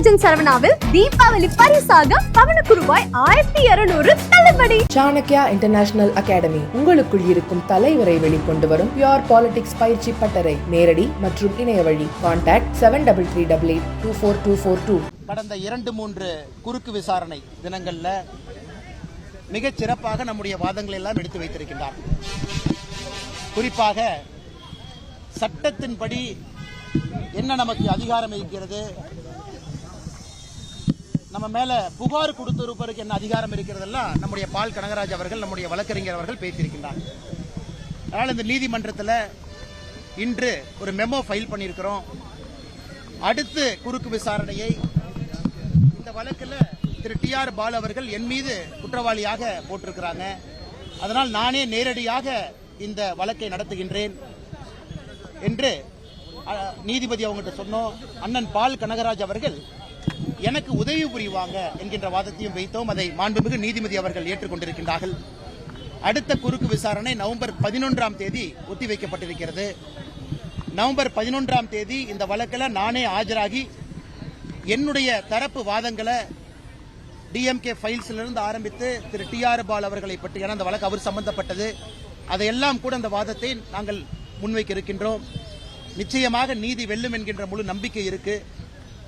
Eden சரவணாவில் Deepavali பரிசாக பவனுக்கு ரூபாய் 1200 தள்ளுபடி. சாணக்யா இன்டர்நேஷனல் அகாடமி உங்களுக்குள் இருக்கும் தலைவரை வெளிக்கொண்டு வரும் பியூர் பாலிடிக்ஸ் பயிற்சி பட்டறை. நேரடி மற்றும் இணைய வழி. கான்டாக்ட் 7338824242. கடந்த 2-3 குறுக்கு விசாரணை தினங்கள்ல மிகச் சிறப்பாக நம்முடைய வாதங்களை எல்லாம் எடுத்து வைத்திருக்கின்றார். குறிப்பாக சட்டத்தின்படி என்ன நமக்கு அதிகாரம் இருக்கிறது, நம்ம மேல புகார் கொடுத்திருப்பதற்கு என்ன அதிகாரம் இருக்கிறதெல்லாம் நம்முடைய பால் கனகராஜ் அவர்கள், நம்முடைய வழக்கறிஞர் அவர்கள் பேசியிருக்கின்றார். அதனால் இந்த நீதிமன்றத்தில் இன்று ஒரு மெமோ ஃபைல் பண்ணியிருக்கிறோம். அடுத்து குறுக்கு விசாரணையை இந்த வழக்கில் திரு TR பாலு அவர்கள் என் மீது குற்றவாளியாக போட்டிருக்கிறாங்க. அதனால் நானே நேரடியாக இந்த வழக்கை நடத்துகின்றேன் என்று நீதிபதி அவங்ககிட்ட சொன்னோம். அண்ணன் பால் கனகராஜ் அவர்கள் எனக்கு உதவி புரிவாங்க என்கின்ற வாதத்தையும் வைத்தோம். அதை மாண்புமிகு நீதிபதி அவர்கள் ஏற்றுக்கொண்டிருக்கின்றார்கள். அடுத்த குறுக்கு விசாரணை நவம்பர் 11ஆம் தேதி ஒத்திவைக்கப்பட்டிருக்கிறது. நவம்பர் 11ஆம் தேதி இந்த வழக்கில் நானே ஆஜராகி என்னுடைய தரப்பு வாதங்களை DMK ஃபைல்ஸிலிருந்து ஆரம்பித்து திரு TR பாலு அவர்களை பற்றி, அந்த வழக்கு அவர் சம்பந்தப்பட்டது, அதையெல்லாம் கூட அந்த வாதத்தை நாங்கள் முன்வைக்க இருக்கின்றோம். நிச்சயமாக நீதி வெல்லும் என்கின்ற முழு நம்பிக்கை இருக்கு.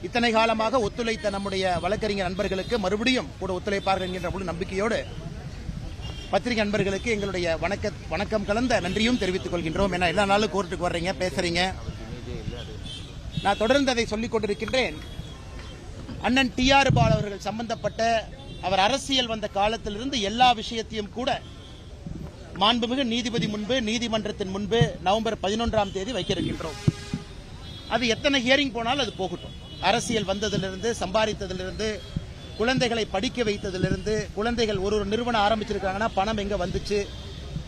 இத்தனை காலமாக ஒத்துழைத்த நம்முடைய வழக்கறிஞர் நண்பர்களுக்கு மறுபடியும் கூட ஒத்துழைப்பார்கள் என்கின்ற முழு நம்பிக்கையோடு பத்திரிகை நண்பர்களுக்கு எங்களுடைய வணக்கம் கலந்த நன்றியும் தெரிவித்துக் கொள்கின்றோம். ஏன்னா எல்லா நாளும் கோர்ட்டுக்கு வர்றீங்க, பேசுறீங்க. நான் தொடர்ந்து அதை சொல்லிக் கொண்டிருக்கின்றேன். அண்ணன் TR பாலு அவர்கள் சம்பந்தப்பட்ட அவர் அரசியல் வந்த காலத்திலிருந்து எல்லா விஷயத்தையும் கூட மாண்புமிகு நீதிபதி முன்பு, நீதிமன்றத்தின் முன்பு நவம்பர் 11ஆம் தேதி வைக்க இருக்கின்றோம். அது எத்தனை ஹியரிங் போனாலும் அது போகட்டும். அரசியல் வந்ததிலிருந்து, சம்பாதித்ததிலிருந்து, குழந்தைகளை படிக்க வைத்ததிலிருந்து, குழந்தைகள் ஒரு நிறுவனம் ஆரம்பிச்சிருக்காங்கன்னா பணம் எங்க வந்துச்சு,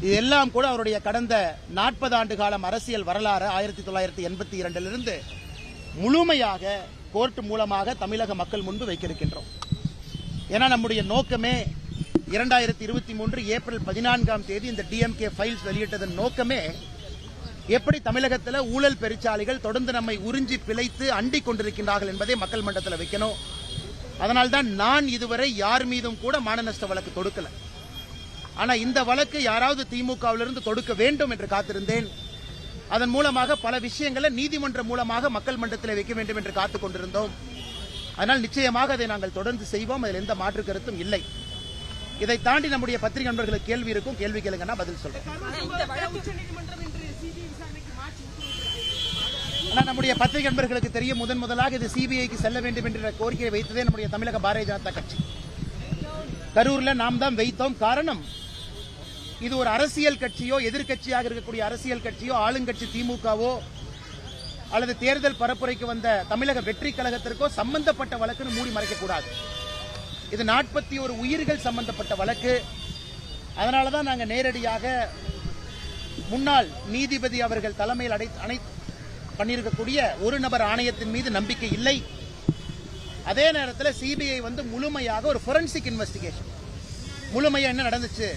இதெல்லாம் கூட அவருடைய கடந்த 40 ஆண்டு காலம் அரசியல் வரலாறு 1982 முழுமையாக கோர்ட் மூலமாக தமிழக மக்கள் முன்பு வைக்க இருக்கின்றோம். ஏன்னா நம்முடைய நோக்கமே 2023 ஏப்ரல் 14ஆம் தேதி இந்த DMK ஃபைல்ஸ் வெளியிட்டதன் நோக்கமே எப்படி தமிழகத்தில் ஊழல் பெருச்சாளிகள் தொடர்ந்து நம்மை உறிஞ்சி பிழைத்து அண்டிக் கொண்டிருக்கின்றார்கள் என்பதை மக்கள் மன்றத்தில் வைக்கணும். அதனால்தான் நான் இதுவரை யார் மீதும் கூட மான நஷ்ட வழக்கு தொடுக்கல. ஆனா இந்த வழக்கு யாராவது திமுகவிலிருந்து தொடுக்க வேண்டும் என்று காத்திருந்தேன். அதன் மூலமாக பல விஷயங்களை நீதிமன்றம் மூலமாக மக்கள் மன்றத்தில் வைக்க வேண்டும் என்று காத்துக் கொண்டிருந்தோம். அதனால் நிச்சயமாக அதை நாங்கள் தொடர்ந்து செய்வோம். அதில் எந்த மாற்று கருத்தும் இல்லை. இதை தாண்டி நம்முடைய பத்திரிகை நண்பர்களுக்கு கேள்வி இருக்கும், கேள்வி கேளுங்கன்னா பதில் சொல்றேன். நம்முடைய பத்திரிகை நண்பர்களுக்கு தெரியும், முதலாக இது CBIக்கு செல்ல வேண்டும் என்ற கோரிக்கையை வைத்ததே நம்முடைய தமிழக பாரதிய ஜனதா கட்சி. கரூர்ல நாம் தான் வைத்தோம். காரணம், இது ஒரு அரசியல் கட்சியோ, எதிர்கட்சியாக இருக்கக்கூடிய அரசியல் கட்சியோ, ஆளுங்கட்சி திமுகவோ அல்லது தேர்தல் பரப்புரைக்கு வந்த தமிழக வெற்றி கழகத்திற்கோ சம்பந்தப்பட்ட வழக்குன்னு மூடி மறைக்கக்கூடாது. இது 41 உயிர்கள் சம்பந்தப்பட்ட வழக்கு. அதனாலதான் நாங்க நேரடியாக முன்னாள் நீதிபதி அவர்கள் தலைமையில் பண்ணியிருக்கக்கூடிய ஒரு நபர் ஆணையத்தின் மீது நம்பிக்கை இல்லை. அதே நேரத்தில் CBI முழுமையாக ஒரு ஃபோரன்சிக் இன்வெஸ்டிகேஷன், முழுமையா என்ன நடந்துச்சு,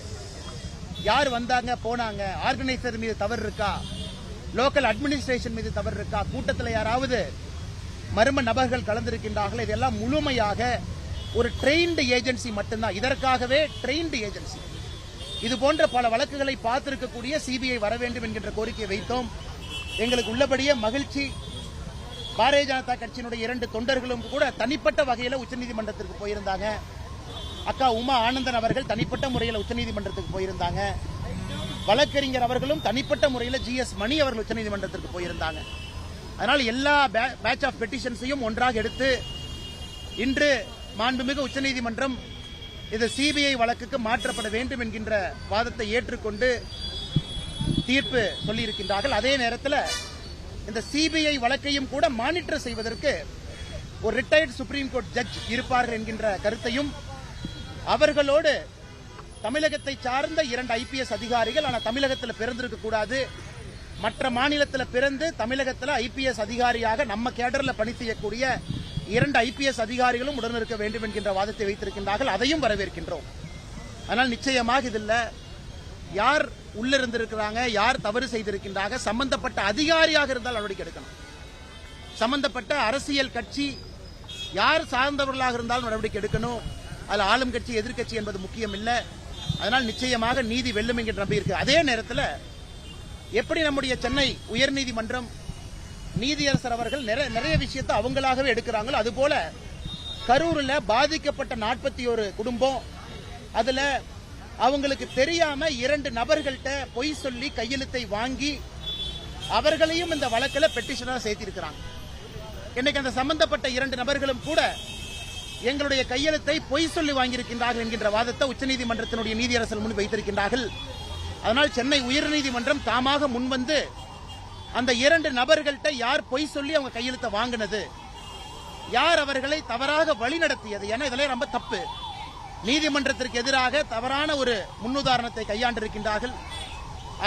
யார் வந்தாங்க போனாங்க, ஆர்கனைசர் மீது தவறு இருக்கா, லோக்கல் அட்மினிஸ்ட்ரேஷன் மீது தவறு இருக்கா, கூட்டத்தில் யாராவது மர்ம நபர்கள் கலந்திருக்கின்றார்கள், இதெல்லாம் முழுமையாக ஒரு ட்ரெயின்டு ஏஜென்சி மட்டும்தான், இதற்காகவே ட்ரெயின்டு ஏஜென்சி. இது போன்ற பல வழக்குகளை பார்த்திருக்கக்கூடிய CBI வர வேண்டும் என்கின்ற கோரிக்கையை வைத்தோம். எங்களுக்கு உள்ளபடியே மகிழ்ச்சி. பாரதிய ஜனதா கட்சியினுடைய 2 தொண்டர்களும் கூட தனிப்பட்ட வகையில் உச்சநீதிமன்றத்திற்கு போயிருந்தாங்க. அக்கா உமா ஆனந்தன் அவர்கள் தனிப்பட்ட முறையில் உச்சநீதிமன்றத்துக்கு போயிருந்தாங்க. வழக்கறிஞர் அவர்களும் தனிப்பட்ட முறையில் GS மணி அவர்கள் உச்சநீதிமன்றத்திற்கு போயிருந்தாங்க. அதனால் எல்லா பேட்ச் ஆஃப் பெட்டிஷன்ஸையும் ஒன்றாக எடுத்து இன்று மாண்புமிகு உச்சநீதிமன்றம் இது CBI வழக்குக்கு மாற்றப்பட வேண்டும் என்கின்ற வாதத்தை ஏற்றுக்கொண்டு தீர்ப்பு சொல்லியிருக்கின்றார்கள். அதே நேரத்தில் இந்த CBI வழக்கையும் கூட மானிட்டர் செய்வதற்கு ஒரு ரிட்டையர்ட் சுப்ரீம் கோர்ட் ஜட்ஜ் இருப்பார்கள் என்கின்ற கருத்தையும், அவர்களோடு தமிழகத்தை சார்ந்த 2 IPS அதிகாரிகள், ஆனால் தமிழகத்தில் பிறந்திருக்க கூடாது, மற்ற மாநிலத்தில் பிறந்து தமிழகத்தில் IPS அதிகாரியாக நம்ம கேடர்ல பணி செய்யக்கூடிய 2 IPS அதிகாரிகளும் உடனிருக்க வேண்டும் என்கின்ற வாதத்தை வைத்திருக்கின்றார்கள். அதையும் வரவேற்கின்றோம். ஆனால் நிச்சயமாக இதில் யார் உள்ளிருந்திருக்கிறாங்க, யார் தவறு செய்திருக்கின்றாங்க, சம்பந்தப்பட்ட அதிகாரியாக இருந்தால் நடவடிக்கை எடுக்கணும். சம்பந்தப்பட்ட அரசியல் கட்சி யார் சார்ந்தவர்களாக இருந்தாலும் நடவடிக்கை எடுக்கணும். அதில் ஆளும் கட்சி எதிர்கட்சி என்பது முக்கியம் இல்லை. அதனால் நிச்சயமாக நீதி வெல்லும் என்கிற நம்பி இருக்கு. அதே நேரத்தில் எப்படி நம்முடைய சென்னை உயர்நீதிமன்றம் நீதியரசர் அவர்கள் நிறைய விஷயத்தை அவங்களாகவே எடுக்கிறாங்களோ அதுபோல கரூரில் பாதிக்கப்பட்ட 41 குடும்பம், அதுல அவங்களுக்கு தெரியாம 2 நபர்கள்ட்ட பொய் சொல்லி கையெழுத்தை வாங்கி அவர்களையும் இந்த வழக்கில் பெட்டிஷனா சேர்த்திருக்கிறாங்க. இன்னைக்கு அந்த சம்பந்தப்பட்ட 2 நபர்களும் கூட எங்களுடைய கையெழுத்தை பொய் சொல்லி வாங்கியிருக்கின்றார்கள் என்கின்ற வாதத்தை உச்சநீதிமன்றத்தினுடைய நீதியரசர் முன் வைத்திருக்கின்றார்கள். அதனால் சென்னை உயர்நீதிமன்றம் தாமாக முன்வந்து அந்த 2 நபர்கள்ட்ட யார் பொய் சொல்லி அவங்க கையெழுத்தை வாங்கினது, யார் அவர்களை தவறாக வழிநடத்தியது, ஏன்னா இதெல்லாம் ரொம்ப தப்பு. நீதிமன்றத்திற்கு எதிராக தவறான ஒரு முன்னுதாரணத்தை கையாண்டிருக்கின்றார்கள்.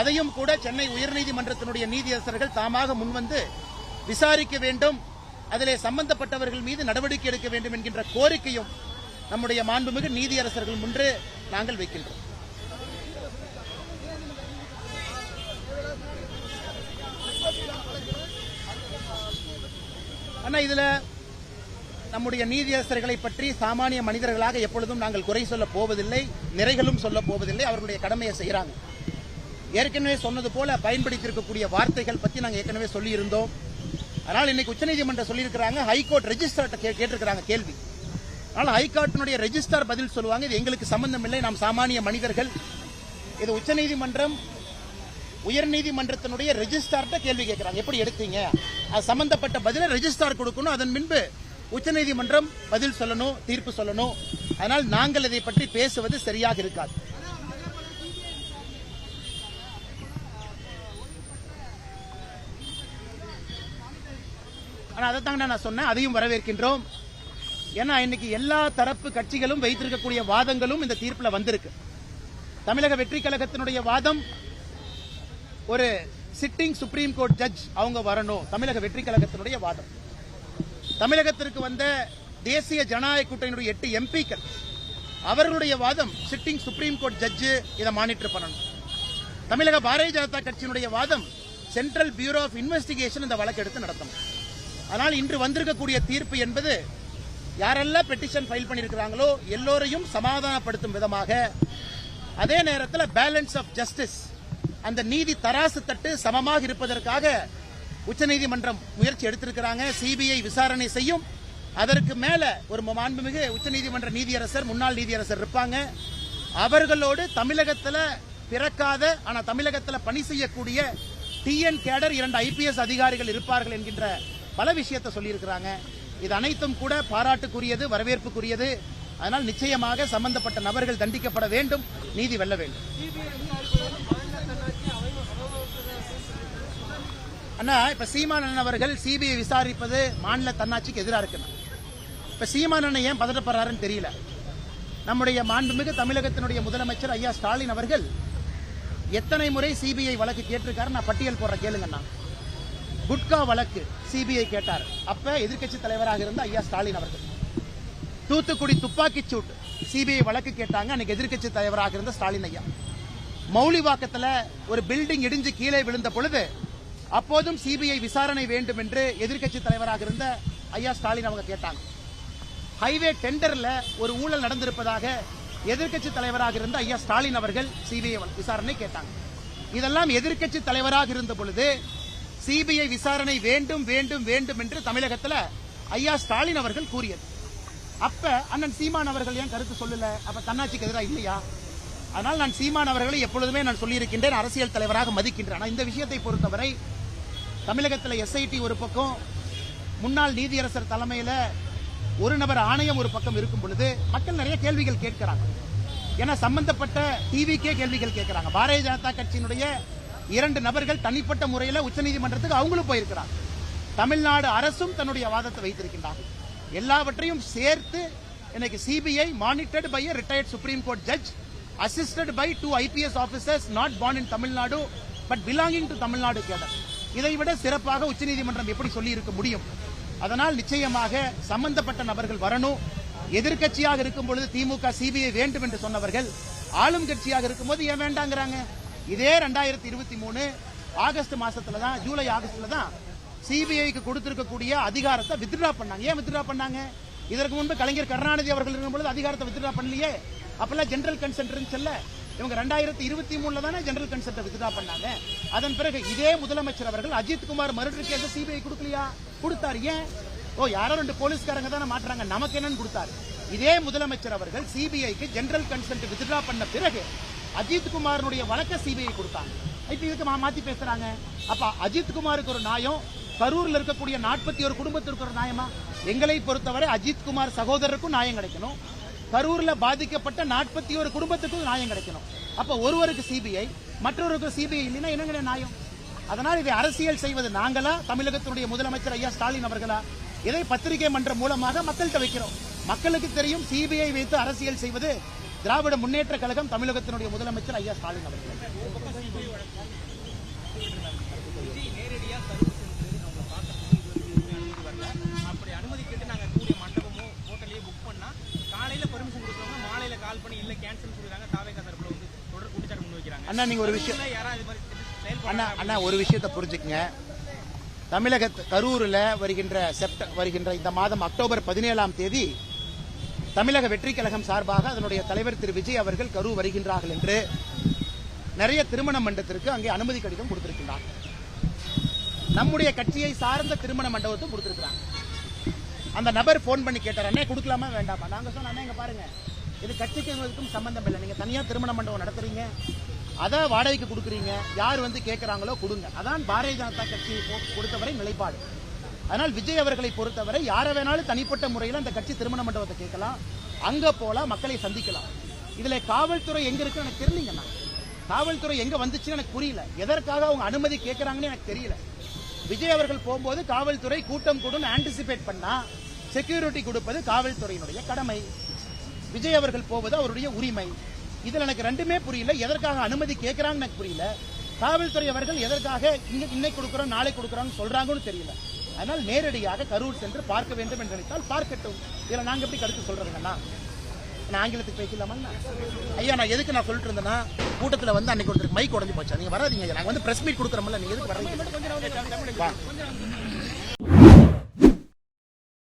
அதையும் கூட சென்னை உயர்நீதிமன்றத்தினுடைய நீதியரசர்கள் தாமாக முன்வந்து விசாரிக்க வேண்டும், அதிலே சம்பந்தப்பட்டவர்கள் மீது நடவடிக்கை எடுக்க வேண்டும் என்கின்ற கோரிக்கையும் நம்முடைய மாண்புமிகு நீதியரசர்கள் முன்பு நாங்கள் வைக்கின்றோம். ஆனா இதுல நம்முடைய நீதியரசர்களை பற்றி சாமானிய மனிதர்களாக எப்பொழுதும் நாங்கள் குறை சொல்ல போவதில்லை, நிறைகளும் சொல்ல போவதில்லை. அவர்களுடைய கடமையை செய்யறாங்க. ஏற்கனவே சொன்னது போல பயன்படுத்தியிருக்கக்கூடிய வார்த்தைகள் பற்றி நாங்கள் ஏற்கனவே சொல்லியிருந்தோம். அதனால் இன்னைக்கு உச்சநீதிமன்றம் சொல்லியிருக்கிறாங்க, ஹைகோர்ட் ரெஜிஸ்டர்ட்ட கேட்டிருக்கிறாங்க கேள்வி. ஆனால் ஹைகோர்ட்டினுடைய ரெஜிஸ்டார் பதில் சொல்லுவாங்க, இது எங்களுக்கு சம்பந்தம் இல்லை, நாம் சாமானிய மனிதர்கள். இது உச்சநீதிமன்றம் உயர்நீதிமன்றத்தினுடைய ரெஜிஸ்டார்ட்ட கேள்வி கேட்கிறாங்க, எப்படி எடுத்தீங்க, அது சம்பந்தப்பட்ட பதில ரெஜிஸ்டார் கொடுக்கணும், அதன் பின்பு உச்சநீதிமன்றம் பதில் சொல்லணும், தீர்ப்பு சொல்லணும். அதனால் நாங்கள் இதை பற்றி பேசுவது சரியாக இருக்காது. ஆனா அதைத்தாங்க நான் சொன்னேன், அதையும் வரவேற்கின்றோம். ஏன்னா இன்னைக்கு எல்லா தரப்பு கட்சிகளும் வைத்திருக்கக்கூடிய வாதங்களும் இந்த தீர்ப்புல வந்திருக்கு. தமிழக வெற்றி கழகத்தினுடைய வாதம், ஒரு சிட்டிங் சுப்ரீம் கோர்ட் ஜட்ஜ் அவங்க வரணும், தமிழக வெற்றி கழகத்தினுடைய வாதம். தமிழகத்திற்கு வந்த தேசிய ஜனநாயக கூட்டணியுடைய 8 எம்பிக்கள் அவர்களுடைய வாதம், சிட்டிங் சுப்ரீம் கோர்ட் ஜட்ஜ் இதை மானிட்டர் பண்ணணும். தமிழக பாரதிய ஜனதா கட்சியினுடைய வாதம், சென்ட்ரல் பியூரோ ஆஃப் இன்வெஸ்டிகேஷன் இந்த வழக்கு எடுத்து நடத்தணும். ஆனால் இன்று வந்திருக்கக்கூடிய தீர்ப்பு என்பது யாரெல்லாம் பெட்டிஷன் ஃபைல் பண்ணியிருக்கிறாங்களோ எல்லோரையும் சமாதானப்படுத்தும் விதமாக, அதே நேரத்தில் பேலன்ஸ் ஆஃப் ஜஸ்டிஸ், அந்த நீதி தராசு தட்டு சமமாக இருப்பதற்காக உச்சநீதிமன்றம் முயற்சி எடுத்திருக்கிறாங்க. சிபிஐ விசாரணை செய்யும். அதற்கு மேல ஒரு மாண்புமிகு உச்சநீதிமன்ற நீதியரசர், முன்னாள் நீதியரசர் இருப்பாங்க. அவர்களோடு தமிழகத்தில் பிறக்காத ஆனா தமிழகத்தில் பணி செய்யக்கூடிய டிஎன் கேடர் 2 ஐபிஎஸ் அதிகாரிகள் இருப்பார்கள் என்கின்ற பல விஷயத்தை சொல்லியிருக்கிறாங்க. இது அனைத்தும் கூட பாராட்டுக்குரியது, வரவேற்புக்குரியது. அதனால் நிச்சயமாக சம்பந்தப்பட்ட நபர்கள் தண்டிக்கப்பட வேண்டும், நீதி வெல்ல வேண்டும். அண்ணா, இப்ப சீமானன் அவர்கள் சிபிஐ விசாரிப்பது மாநில தன்னாட்சிக்கு எதிராக இருக்குண்ணா. இப்ப சீமானன் ஏன் பதட்டப்படுறாருன்னு தெரியல. நம்முடைய மாண்புமிகு தமிழகத்தினுடைய முதலமைச்சர் ஐயா ஸ்டாலின் அவர்கள் எத்தனை முறை சிபிஐ வழக்கு கேட்டிருக்காரு, நான் பட்டியல் போடுற கேளுங்கண்ணா. குட்கா வழக்கு சிபிஐ கேட்டார், அப்ப எதிர்க்கட்சி தலைவராக இருந்த ஐயா ஸ்டாலின் அவர்கள். தூத்துக்குடி துப்பாக்கிச் சூட் சிபிஐ வழக்கு கேட்டாங்க, அன்னைக்கு எதிர்க்கட்சி தலைவராக இருந்த ஸ்டாலின் ஐயா. மௌலிவாக்கத்தில் ஒரு பில்டிங் இடிஞ்சு கீழே விழுந்த பொழுது அப்போதும் சிபிஐ விசாரணை வேண்டும் என்று எதிர்க்கட்சி தலைவராக இருந்த ஐயா ஸ்டாலின் அவங்க கேட்டாங்க. ஹைவே டெண்டர்ல ஒரு ஊழல் நடந்திருப்பதாக எதிர்க்கட்சி தலைவராக இருந்த ஐயா ஸ்டாலின் அவர்கள் சிபிஐ விசாரணை கேட்டாங்க. இதெல்லாம் எதிர்க்கட்சி தலைவராக இருந்த பொழுது சிபிஐ விசாரணை வேண்டும் வேண்டும் வேண்டும் என்று தமிழகத்தில் ஐயா ஸ்டாலின் அவர்கள் கூறியது. அப்ப அண்ணன் சீமான் அவர்கள் ஏன் கருத்து சொல்லல? அப்ப தன்னாட்சிக்கு எதிராக இல்லையா? அதனால் நான் சீமான் அவர்களை எப்பொழுதுமே நான் சொல்லியிருக்கின்றேன், அரசியல் தலைவராக மதிக்கின்றேன். இந்த விஷயத்தை பொறுத்தவரை தமிழகத்தில் எஸ்ஐடி ஒரு பக்கம், முன்னாள் நீதியரசர் தலைமையில் ஒரு நபர் ஆணையம் ஒரு பக்கம் இருக்கும் பொழுது மக்கள் நிறைய கேள்விகள் கேட்கிறாங்க. ஏன்னா சம்பந்தப்பட்ட டிவிக்கே கேள்விகள் கேட்கிறாங்க. பாரதிய ஜனதா கட்சியினுடைய 2 நபர்கள் தனிப்பட்ட முறையில் உச்சநீதிமன்றத்துக்கு அவங்களும் போயிருக்கிறாங்க. தமிழ்நாடு அரசும் தன்னுடைய வாதத்தை வைத்திருக்கின்றார்கள். எல்லாவற்றையும் சேர்த்து இன்னைக்கு CBI monitored by a retired Supreme Court judge, assisted by 2 IPS officers not born in Tamil Nadu but belonging to Tamil Nadu cadre. இதைவிட சிறப்பாக உச்சநீதிமன்றம் எப்படி சொல்லி இருக்க முடியும்? அதனால் நிச்சயமாக சம்பந்தப்பட்ட நபர்கள் வரணும். எதிர்க்கட்சியாக இருக்கும் பொழுது திமுக சிபிஐ வேண்டும் என்று சொன்னவர்கள் ஆளும் கட்சியாக இருக்கும்போது ஏன் வேண்டாங்கிறாங்க? இதே 2023 ஆகஸ்ட் மாசத்துல தான், ஜூலை ஆகஸ்ட்ல தான் சிபிஐக்கு கொடுத்திருக்கக்கூடிய அதிகாரத்தை வித்ட்ரா பண்ணாங்க. ஏன் வித்ட்ரா பண்ணாங்க? இதற்கு முன்பு கலைஞர் கருணாநிதி அவர்கள் இருக்கும்போது அதிகாரத்தை வித்ட்ரா பண்ணலையே. அப்பெல்லாம் ஜெனரல் கன்சென்ட் இருந்துச்சுல்ல. இவங்க 2023 தானே ஜெனரல் கன்சென்ட் வித்ட்ரா பண்ணாங்க. அதன் பிறகு இதே முதலமைச்சர் அவர்கள் Ajith Kumar murder case CBI கொடுக்கலையா? கொடுத்தாரு. ஏன்? யாரோ 2 போலீஸ்காரங்க தானே மாற்றாங்க, நமக்கு என்னன்னு கொடுத்தாரு. இதே முதலமைச்சர் அவர்கள் சிபிஐக்கு ஜெனரல் கன்சென்ட் வித்ட்ரா பண்ண பிறகு அஜித் குமாருடைய வழக்க சிபிஐ கொடுத்தாங்க. இப்ப இதுக்கு மாத்தி பேசுறாங்க. அப்ப அஜித் குமாருக்கு ஒரு நியாயம், கரூர்ல இருக்கக்கூடிய 41 குடும்பத்திற்கு ஒரு நியாயமா? எங்களை பொறுத்தவரை அஜித் குமார் சகோதரருக்கும் நியாயம் கிடைக்கணும், கரூர்ல பாதிக்கப்பட்ட 41 குடும்பத்துக்கும் நியாயம் கிடைக்கணும். அப்ப ஒருவருக்கு சிபிஐ, மற்றொருக்கு சிபிஐ இல்லைன்னா என்னங்க நியாயம்? அதனால் இதை அரசியல் செய்வது நாங்களா, தமிழகத்தினுடைய முதலமைச்சர் ஐயா ஸ்டாலின் அவர்களா? இதை பத்திரிகை மன்றம் மூலமாக மக்கள்கிட்ட வைக்கிறோம். மக்களுக்கு தெரியும் சிபிஐ வைத்து அரசியல் செய்வது திராவிட முன்னேற்ற கழகம், தமிழகத்தினுடைய முதலமைச்சர் ஐயா ஸ்டாலின் அவர்கள். அப்படி அனுமதி கேட்டு நாங்க கூடிய மண்டபமோ ஹோட்டலையோ புக் பண்ணா காலையில பெர்மிஷன் கொடுக்குறவங்க மாலையில கால் பண்ணி இல்ல கேன்சல் சொல்றாங்க. தாவேகா தரப்புல வந்து தொடர் குடிச்சாட்டு முன் வைக்கிறாங்க. அண்ணா நீங்க ஒரு விஷயம் அண்ணா ஒரு விஷயத்தை புரிஞ்சுக்கங்க. தமிழக கரூரில் வருகின்ற இந்த மாதம் அக்டோபர் 17ஆம் தேதி தமிழக வெற்றி கழகம் சார்பாக அதனுடைய தலைவர் திரு விஜய் அவர்கள் கரூர் வருகின்றார்கள் என்று நிறைய திருமண மண்டபத்திற்கு அங்கே அனுமதி கடிதம் கொடுத்திருக்கிறார். நம்முடைய கட்சியை சார்ந்த திருமண மண்டபத்தும் கொடுத்திருக்கிறாங்க. அந்த நபர் போன் பண்ணி கேட்டார், அண்ணே கொடுக்கலாமா வேண்டாமா? நாங்க சொன்னோம், அண்ணே இங்க பாருங்க, இது கட்சிக்கு சம்பந்தம் இல்லை. நீங்க தனியா திருமண மண்டபம் நடத்துறீங்க, அதை வாடகைக்கு கொடுக்குறீங்க, யார் வந்து கேட்கறாங்களோ கொடுங்க. அதான் பாரதிய ஜனதா கட்சி கொடுத்தவரை நிலைப்பாடு. அதனால் விஜய் அவர்களை பொறுத்தவரை யாரை வேணாலும் தனிப்பட்ட முறையில் அந்த கட்சி திருமண மண்டபத்தை கேட்கலாம், அங்க போலாம், மக்களை சந்திக்கலாம். இதுல காவல்துறை எங்க இருக்கு எனக்கு தெரியலங்கண்ணா. காவல்துறை எங்க வந்துச்சுன்னு எனக்கு புரியல. எதற்காக அவங்க அனுமதி கேட்கறாங்கன்னு எனக்கு தெரியல. விஜய் அவர்கள் போகும்போது காவல்துறை கூட்டம் கூடும் ஆன்டிசிபேட் பண்ணா செக்யூரிட்டி கொடுப்பது காவல்துறையினுடைய கடமை. விஜய் அவர்கள் போவது அவருடைய உரிமை. இதுல எனக்கு ரெண்டுமே புரியல. எதற்காக அனுமதி கேட்கறாங்கன்னு எனக்கு புரியல. காவல்துறை அவர்கள் எதற்காக இன்னைக்கு கொடுக்கிறோம் நாளை கொடுக்கிறோம் சொல்றாங்கன்னு தெரியல. அதனால் நேரடியாக கரூர் சென்று பார்க்க வேண்டும் என்று நினைத்தால் பார்க்கட்டும். இதுல நாங்க எப்படி கருத்து சொல்றதுங்கண்ணா? நான் ஆங்கிலத்துக்கு பேசலாமா ஐயா? நான் எதுக்கு நான் சொல்லிட்டு இருந்தேன்னா, கூட்டத்தில் வந்து அன்னைக்கு ஒருத்தருக்கு மைக் உடஞ்சு போச்சா, நீங்க வராதீங்க, நாங்க வந்து பிரஸ் மீட் கொடுக்குறோம்ல, நீங்க எதுக்கு வர்றீங்க?